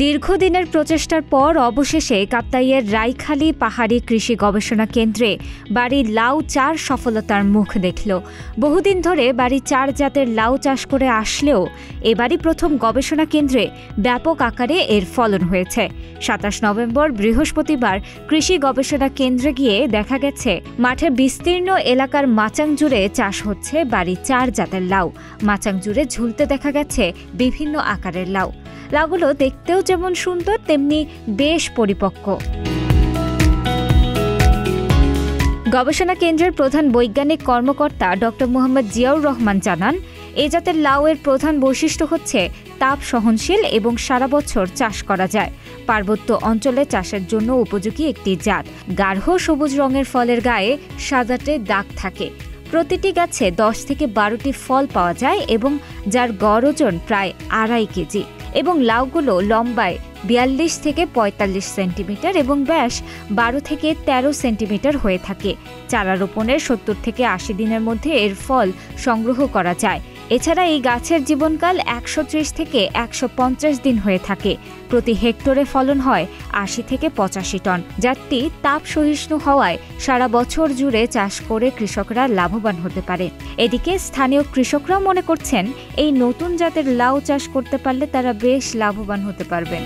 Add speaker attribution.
Speaker 1: দীর্ঘদিনের প্রচেষ্টার পর অবশেষে কাপ্তাইয়ের রাইখালী পাহাড়ি কৃষি গবেষণা কেন্দ্রে বাড়ি লাউ চার সফলতার মুখ দেখল। বহুদিন ধরে বাড়ি চার জাতের লাউ চাষ করে আসলেও এবারই প্রথম গবেষণা কেন্দ্রে ব্যাপক আকারে এর ফলন হয়েছে। ২৭ নভেম্বর বৃহস্পতিবার কৃষি গবেষণা কেন্দ্রে গিয়ে দেখা গেছে মাঠের বিস্তীর্ণ এলাকার মাচাং জুড়ে চাষ হচ্ছে বাড়ি চার জাতের লাউ। মাচাং জুড়ে ঝুলতে দেখা গেছে বিভিন্ন আকারের লাউ। লাউগুলো দেখতেও যেমন সুন্দর তেমনি বেশ পরিপক্ক। গবেষণা কেন্দ্রের প্রধান বৈজ্ঞানিক কর্মকর্তা ডক্টর মোহাম্মদ জিয়াউর রহমান জানান, এ জাতের লাউয়ের প্রধান বৈশিষ্ট্য হচ্ছে তাপ সহনশীল এবং সারা বছর চাষ করা যায়। পার্বত্য অঞ্চলে চাষের জন্য উপযোগী একটি জাত। গাঢ় সবুজ রঙের ফলের গায়ে সাদাটে দাগ থাকে। প্রতিটি গাছে ১০ থেকে ১২টি ফল পাওয়া যায় এবং যার গড় ওজন প্রায় ২.৫ কেজি এবং লাউগুলো লম্বায় ৪২ থেকে ৪৫ সেন্টিমিটার এবং ব্যাস ১২ থেকে ১৩ সেন্টিমিটার হয়ে থাকে। চারা রোপণের ৭০ থেকে ৮০ দিনের মধ্যে এর ফল সংগ্রহ করা যায়। এছাড়া এই গাছের জীবনকাল ১৩০ থেকে ১৫০ দিন হয়ে থাকে। প্রতি হেক্টরে ফলন হয় ৮০ থেকে ৮৫ টন। জাতটি তাপ সহিষ্ণু হওয়ায় সারা বছর জুড়ে চাষ করে কৃষকরা লাভবান হতে পারে। এদিকে স্থানীয় কৃষকরা মনে করছেন এই নতুন জাতের লাউ চাষ করতে পারলে তারা বেশ লাভবান হতে পারবেন।